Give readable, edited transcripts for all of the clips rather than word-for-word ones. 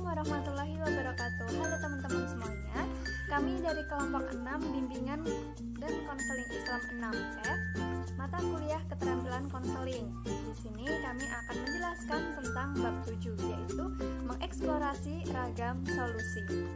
warahmatullahi wabarakatuh. Halo teman-teman semuanya. Kami dari kelompok 6 Bimbingan dan Konseling Islam 6F, mata kuliah keterampilan konseling. Di sini kami akan menjelaskan tentang bab 7, yaitu mengeksplorasi ragam solusi.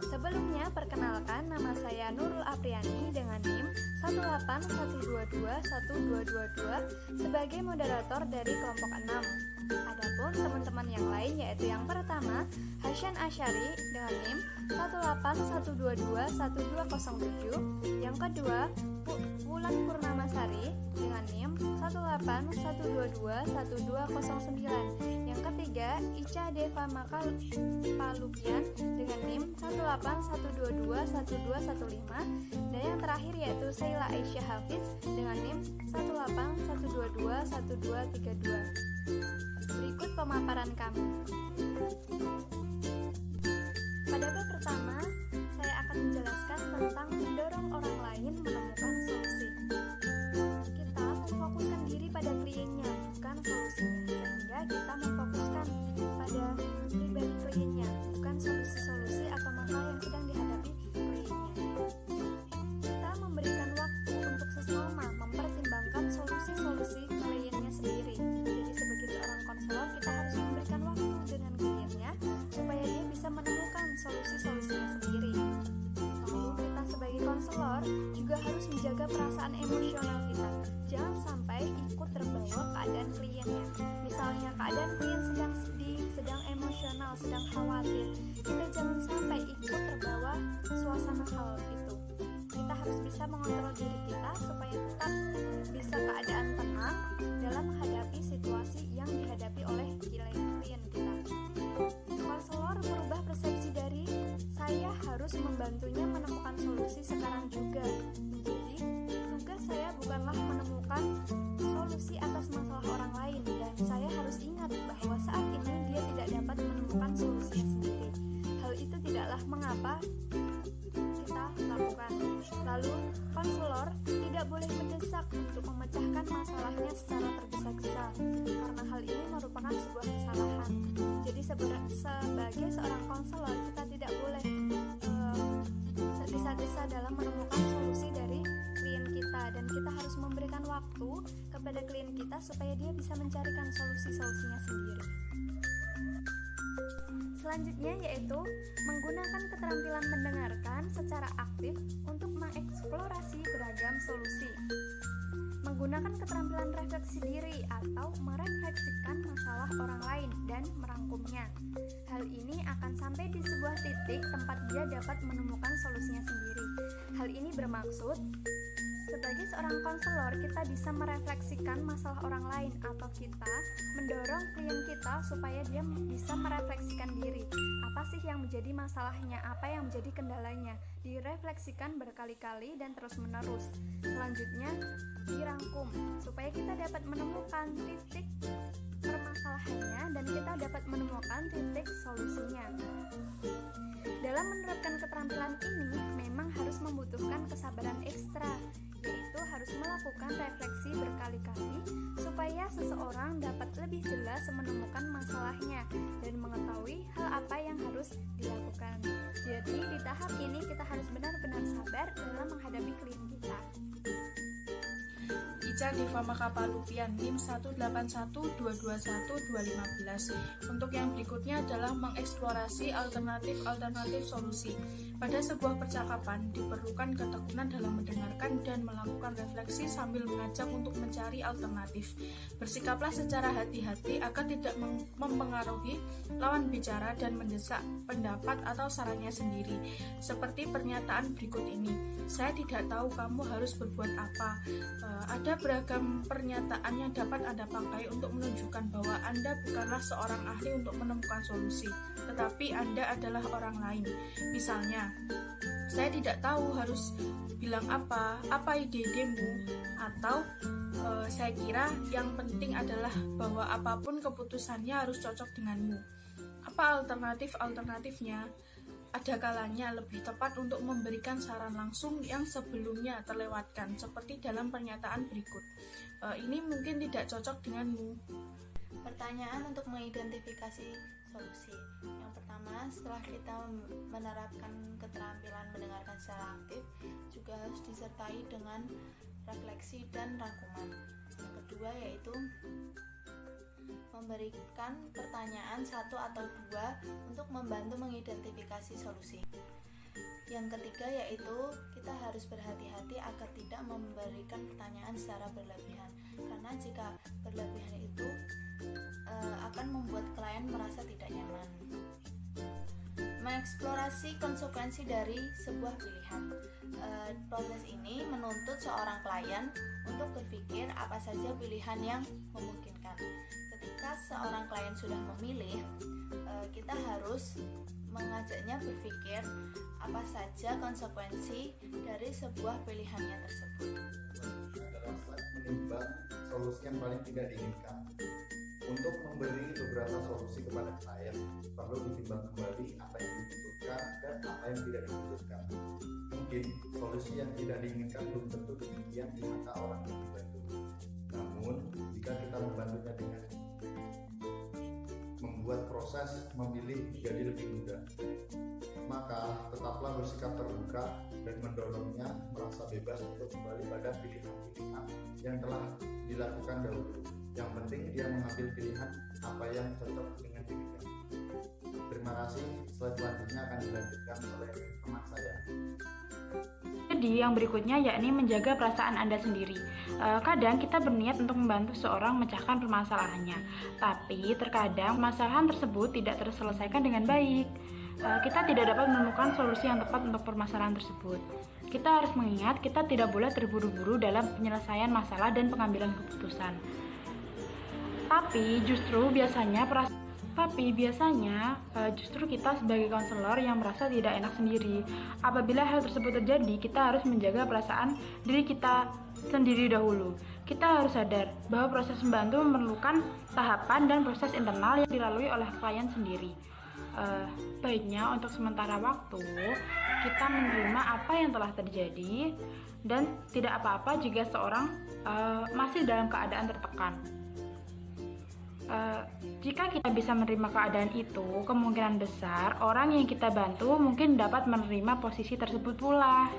Sebelumnya, perkenalkan, nama saya Nurul Apriani dengan NIM 181221222 sebagai moderator dari kelompok 6. Adapun teman-teman yang lain, yaitu yang pertama Hasyan Asyari dengan NIM 181221207, yang kedua Wulan Purnamasari dengan NIM 181221209, yang ketiga Ica Deva Makapalupian dengan NIM 181221215, dan yang terakhir yaitu Sheila Aisyah Hafiz dengan NIM 181221232. Berikut pemaparan kami. Pada bab pertama, saya akan menjelaskan tentang mendorong orang lain menemukan solusi. Kita memfokuskan diri pada kliennya, bukan solusinya, sehingga kita memfokuskan pada pribadi kliennya, bukan solusi-solusi atau masalah yang sedang dihadapi kliennya. Kita memberikan waktu untuk sesama mempertimbangkan solusi-solusi kliennya sendiri. Jadi sebagai seorang konselor, kita harus memberikan waktu dengan kliennya supaya dia bisa menemukan solusi-solusinya sendiri. Lalu kita sebagai konselor juga harus menjaga perasaan emosional kita. Jangan sampai ikut terbawa keadaan kliennya. Misalnya keadaan klien sedang sedih, sedang emosional, sedang khawatir. Kita jangan sampai ikut terbawa suasana hal itu. Kita harus bisa mengontrol diri kita supaya tetap bisa keadaan tenang dalam menghadapi situasi yang dihadapi oleh klien kita. Konselor merubah persepsi dari saya harus membantunya menemukan solusi sekarang juga menjadi tugas saya bukanlah menemukan solusi atas masalah orang lain, dan saya harus ingat bahwa saat ini dia tidak dapat menemukan solusinya sendiri. Hal itu tidaklah mengapa kita lakukan. Lalu, konselor tidak boleh mendesak untuk memecahkan masalahnya secara tergesa-gesa, karena hal ini merupakan sebuah kesalahan. Jadi sebagai seorang konselor, kita tidak boleh tergesa-gesa dalam menemukan solusi dari klien kita, dan kita harus memberikan waktu kepada klien kita supaya dia bisa mencarikan solusi-solusinya sendiri. Selanjutnya yaitu menggunakan keterampilan mendengarkan secara aktif untuk mengeksplorasi beragam solusi. Menggunakan keterampilan refleksi diri atau merefleksikan masalah orang lain dan merangkumnya. Hal ini akan sampai di sebuah titik tempat dia dapat menemukan solusinya sendiri. Hal ini bermaksud sebagai seorang konselor, kita bisa merefleksikan masalah orang lain, atau kita mendorong klien kita supaya dia bisa merefleksikan diri. Apa sih yang menjadi masalahnya? Apa yang menjadi kendalanya? Direfleksikan berkali-kali dan terus-menerus. Selanjutnya, dirangkum supaya kita dapat menemukan titik permasalahannya dan kita dapat menemukan titik solusinya. Dalam menerapkan keterampilan ini memang harus membutuhkan kesabaran ekstra, yaitu harus melakukan refleksi berkali-kali supaya seseorang dapat lebih jelas menemukan masalahnya dan mengetahui hal apa yang harus dilakukan. Jadi di tahap ini kita harus benar-benar sabar dalam menghadapi klien kita. Ica Deva Makapalupian NIM 181221215. Untuk yang berikutnya adalah mengeksplorasi alternatif solusi. Pada sebuah percakapan diperlukan ketekunan dalam mendengarkan dan melakukan refleksi sambil mengajak untuk mencari alternatif. Bersikaplah secara hati-hati agar tidak mempengaruhi lawan bicara dan mendesak pendapat atau sarannya sendiri. Seperti pernyataan berikut ini, saya tidak tahu kamu harus berbuat apa. Ada beragam pernyataan yang dapat Anda pakai untuk menunjukkan bahwa Anda bukanlah seorang ahli untuk menemukan solusi, tetapi Anda adalah orang lain. Misalnya, saya tidak tahu harus bilang apa ide-idemu, atau saya kira yang penting adalah bahwa apapun keputusannya harus cocok denganmu. Apa alternatifnya? Ada kalanya lebih tepat untuk memberikan saran langsung yang sebelumnya terlewatkan, seperti dalam pernyataan berikut. Ini mungkin tidak cocok denganmu. Pertanyaan untuk mengidentifikasi solusi. Yang pertama, setelah kita menerapkan keterampilan mendengarkan secara aktif, juga harus disertai dengan refleksi dan rangkuman. Yang kedua yaitu memberikan pertanyaan satu atau dua untuk membantu mengidentifikasi solusi. Yang ketiga yaitu kita harus berhati-hati agar tidak memberikan pertanyaan secara berlebihan, karena jika berlebihan itu akan membuat klien merasa tidak nyaman. Mengeksplorasi konsekuensi dari sebuah pilihan. Proses ini menuntut seorang klien untuk berpikir apa saja pilihan yang memungkinkan. Ketika seorang klien sudah memilih, kita harus mengajaknya berpikir apa saja konsekuensi dari sebuah pilihannya tersebut. Adalah saat menimbang solusi yang paling tidak diinginkan. Untuk memberi beberapa solusi kepada klien, perlu ditimbang kembali apa yang dibutuhkan dan apa yang tidak dibutuhkan. Mungkin solusi yang tidak diinginkan belum tentu demikian di mata orang yang dibantu. Namun, jika kita membantunya dengan membuat proses memilih menjadi lebih mudah, maka tetaplah bersikap terbuka dan mendorongnya merasa bebas untuk kembali pada pilihan-pilihan yang telah dilakukan dahulu. Yang penting dia mengambil pilihan apa yang cocok dengan dirinya. Terima kasih. Slide selanjutnya akan dilanjutkan oleh teman saya. Jadi yang berikutnya yakni menjaga perasaan Anda sendiri. Kadang kita berniat untuk membantu seorang memecahkan permasalahannya, tapi terkadang permasalahan tersebut tidak terselesaikan dengan baik. Kita tidak dapat menemukan solusi yang tepat untuk permasalahan tersebut. Kita harus mengingat kita tidak boleh terburu-buru dalam penyelesaian masalah dan pengambilan keputusan. Tapi biasanya justru kita sebagai konselor yang merasa tidak enak sendiri. Apabila hal tersebut terjadi, kita harus menjaga perasaan diri kita sendiri dahulu. Kita harus sadar bahwa proses membantu memerlukan tahapan dan proses internal yang dilalui oleh klien sendiri. Baiknya untuk sementara waktu kita menerima apa yang telah terjadi dan tidak apa-apa jika seorang masih dalam keadaan tertekan. Jika kita bisa menerima keadaan itu, kemungkinan besar orang yang kita bantu mungkin dapat menerima posisi tersebut pula,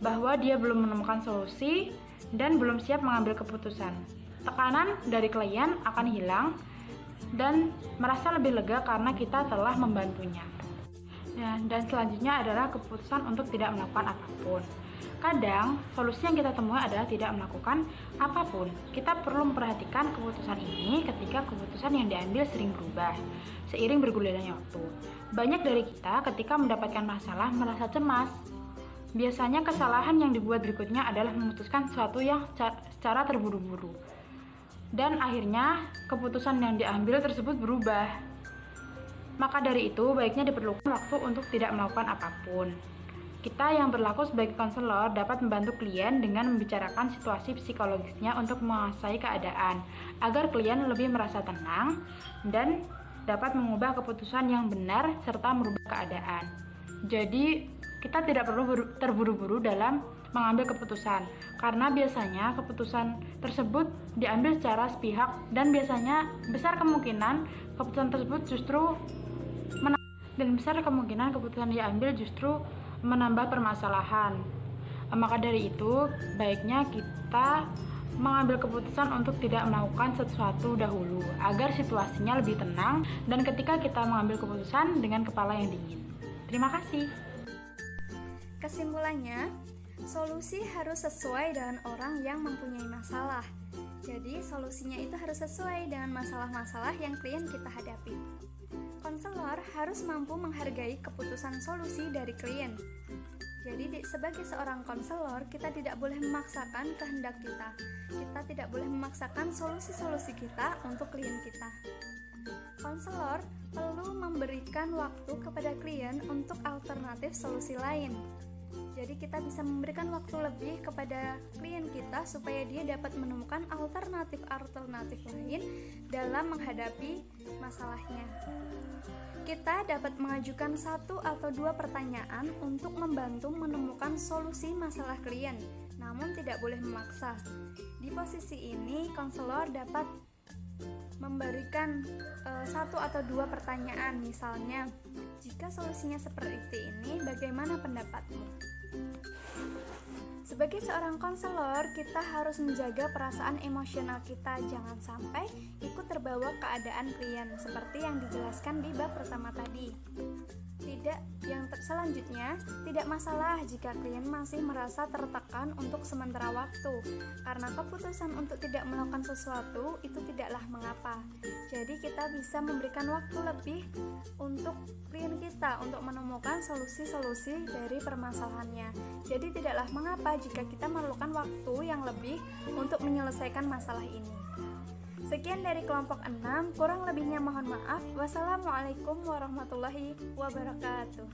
bahwa dia belum menemukan solusi dan belum siap mengambil keputusan. Tekanan dari klien akan hilang dan merasa lebih lega karena kita telah membantunya. Dan selanjutnya adalah keputusan untuk tidak melakukan apapun. Kadang, solusi yang kita temui adalah tidak melakukan apapun. Kita perlu memperhatikan keputusan ini ketika keputusan yang diambil sering berubah seiring bergulirnya waktu. Banyak dari kita ketika mendapatkan masalah merasa cemas. Biasanya kesalahan yang dibuat berikutnya adalah memutuskan sesuatu yang secara terburu-buru. Dan akhirnya keputusan yang diambil tersebut berubah. Maka dari itu, baiknya diperlukan waktu untuk tidak melakukan apapun. Kita yang berlaku sebagai konselor dapat membantu klien dengan membicarakan situasi psikologisnya untuk menguasai keadaan, agar klien lebih merasa tenang dan dapat mengubah keputusan yang benar serta merubah keadaan. Jadi, kita tidak perlu terburu-buru dalam mengambil keputusan, karena biasanya keputusan tersebut diambil secara sepihak dan biasanya besar kemungkinan keputusan tersebut justru diambil justru menambah permasalahan. Maka dari itu, baiknya kita mengambil keputusan untuk tidak melakukan sesuatu dahulu agar situasinya lebih tenang dan ketika kita mengambil keputusan dengan kepala yang dingin. Terima kasih. Kesimpulannya, solusi harus sesuai dengan orang yang mempunyai masalah. Jadi, solusinya itu harus sesuai dengan masalah-masalah yang klien kita hadapi. Konselor harus mampu menghargai keputusan solusi dari klien. Jadi, sebagai seorang konselor, kita tidak boleh memaksakan kehendak kita. Kita tidak boleh memaksakan solusi-solusi kita untuk klien kita. Konselor perlu memberikan waktu kepada klien untuk alternatif solusi lain. Jadi kita bisa memberikan waktu lebih kepada klien kita supaya dia dapat menemukan alternatif lain dalam menghadapi masalahnya. Kita dapat mengajukan 1 atau 2 pertanyaan untuk membantu menemukan solusi masalah klien, namun tidak boleh memaksa. Di posisi ini, konselor dapat memberikan satu atau dua pertanyaan, misalnya, jika solusinya seperti ini, bagaimana pendapatmu? Sebagai seorang konselor, kita harus menjaga perasaan emosional kita, jangan sampai ikut terbawa keadaan klien seperti yang dijelaskan di bab pertama tadi. Selanjutnya, tidak masalah jika klien masih merasa tertekan untuk sementara waktu, karena keputusan untuk tidak melakukan sesuatu itu tidaklah mengapa. Jadi kita bisa memberikan waktu lebih untuk klien kita untuk menemukan solusi-solusi dari permasalahannya. Jadi tidaklah mengapa jika kita memerlukan waktu yang lebih untuk menyelesaikan masalah ini. Sekian dari kelompok 6, kurang lebihnya mohon maaf. Wassalamualaikum warahmatullahi wabarakatuh.